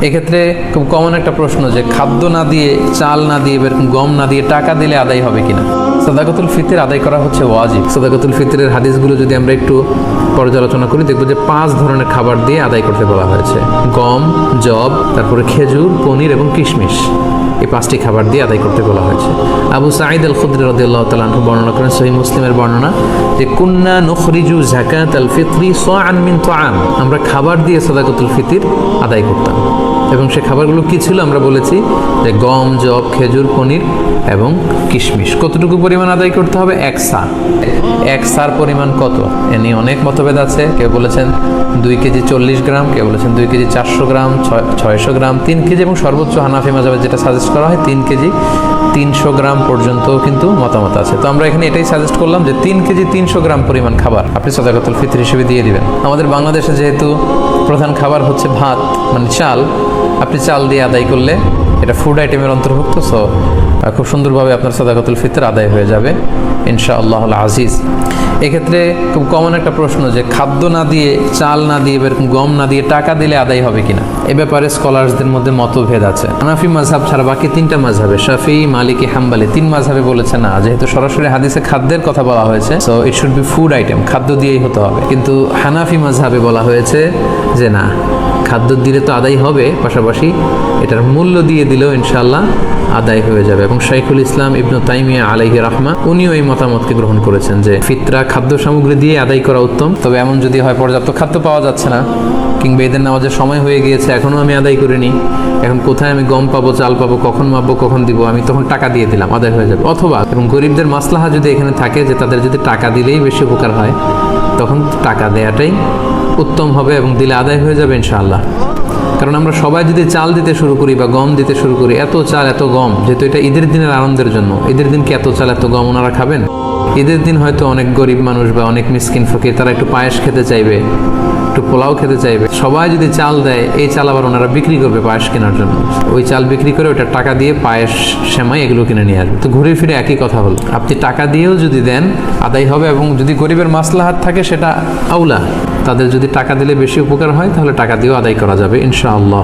এক্ষেত্রে খুব কমন একটা প্রশ্ন যে খাদ্য না দিয়ে, চাল না দিয়ে, এরকম গম না দিয়ে টাকা দিলে আদায় হবে কিনা। সাদাকাতুল ফিতর আদায় করা হচ্ছে ওয়াজিব। সাদাকাতুল ফিতরের হাদিসগুলো যদি আমরা একটু পর্যালোচনা করি, দেখবো যে 5 ধরনের খাবার দিয়ে আদায় করতে বলা হয়েছে। গম, জব, তারপরে খেজুর, পনির এবং কিশমিশ, এই 5টি খাবার দিয়ে আদায় করতে বলা হয়েছে। আবু সাঈদ আল খুদরি রাদিয়াল্লাহু তাআলা আনহু বর্ণনা করেন, সহিহ মুসলিমের বর্ণনা, যে কুন্না নুখরিজু যাকাতাল ফিতরি সাআন মিন তাআম, আমরা খাবার দিয়ে সাদাকাতুল ফিতর আদায় করতাম। এবং সে খাবারগুলো কি ছিল আমরা বলেছি যে গম, জব, খেজুর, পনির এবং কিশমিশ। কতটুকু পরিমাণ আদায় করতে হবে? 1 সা। 1 সার পরিমাণ কত এ নিয়ে অনেক মতভেদ আছে। কেউ বলেছেন 2 কেজি 40 গ্রাম, কেউ বলেছেন 2 কেজি 400 গ্রাম, 600 গ্রাম, 3 কেজি এবং সর্বোচ্চ হানাফি মাযহাবে যেটা সাজেস্ট করা হয় 3 কেজি 300 গ্রাম পর্যন্ত কিন্তু মতামত আছে। তো আমরা এখানে এটাই সাজেস্ট করলাম যে 3 কেজি 300 গ্রাম পরিমাণ খাবার আপনি সাদাকাতুল ফিতর হিসেবে দিয়ে দিবেন। আমাদের বাংলাদেশে যেহেতু প্রধান খাবার হচ্ছে ভাত, মানে চাল, আপনি চাল দিয়ে আদায় করলে এটা ফুড আইটেমের অন্তর্ভুক্ত। সো খুব সুন্দরভাবে আপনার সাদাকাতুল ফিতর আদায় হয়ে যাবে ইনশাআল্লাহুল আজিজ। এক্ষেত্রে খুব কমন একটা প্রশ্ন যে খাদ্য না দিয়ে, চাল না দিয়ে, এরকম গম না দিয়ে টাকা দিলে আদায় হবে কিনা। এ ব্যাপারে স্কলারসদের মধ্যে মতভেদ আছে। হানাফি মাযহাব ছাড়া বাকি 3টা মাযহাবে, শাফিঈ, মালিকি, হাম্বলি, 3 মাযহাবে বলেছে না, যেহেতু সরাসরি হাদিসে খাদ্যের কথা বলা হয়েছে, so it should be food item, খাদ্য দিয়েই হতে হবে। কিন্তু হানাফি মাযহাবে বলা হয়েছে যে না, খাদ্য দিলে তো আদায় হবে, পাশাপাশি এটার মূল্য দিয়ে দিলেও ইনশাআল্লাহ আদায় হয়ে যাবে। এবং শাইখুল ইসলাম ইবনু তাইমিয়া আলাইহি রাহমা উনিও এই মতামতকে গ্রহণ করেছেন যে ফিতরা খাদ্য সামগ্রী দিয়ে আদায় করা উত্তম। তবে এমন যদি হয় পর্যাপ্ত খাদ্য পাওয়া যাচ্ছে না, কিংবা ঈদের নামাজের সময় হয়ে গিয়েছে, এখনও আমি আদায় করিনি, এখন কোথায় আমি গম পাবো, চাল পাবো, কখন মাপবো, কখন দিব, আমি তখন টাকা দিয়ে দিলাম, আদায় হয়ে যাবে। অথবা এবং গরিবদের মাসলাহা যদি এখানে থাকে যে তাদের যদি টাকা দিলেই বেশি উপকার হয়, তখন টাকা দেওয়াটাই উত্তম হবে এবং দিলে আদায় হয়ে যাবে ইনশাআল্লাহ। কারণ আমরা সবাই যদি চাল দিতে শুরু করি বা গম দিতে শুরু করি, এত চাল এত গম, যেহেতু এটা ঈদের দিনের আনন্দের জন্য, ঈদের দিন কি এত চাল এত গম ওনারা খাবেন? ঈদের দিন হয়তো অনেক গরিব মানুষ বা অনেক মিসকিন ফকির তারা একটু পায়েস খেতে চাইবে, একটু পোলাও খেতে চাইবে। সবাই যদি চাল দেয়, এই চাল আবার ওনারা বিক্রি করবে পায়েস কেনার জন্য, ওই চাল বিক্রি করে ওটা টাকা দিয়ে পায়েস, সেমাই এগুলো কিনে নিয়ে আসবে। তো ঘুরে ফিরে একই কথা হলো, আপনি টাকা দিয়েও যদি দেন আদায় হবে। এবং যদি গরিবের মাসলাহাত থাকে সেটা আউলা, তাদের যদি টাকা দিলে বেশি উপকার হয় তাহলে টাকা দিয়েও আদায় করা যাবে ইনশাআল্লাহ।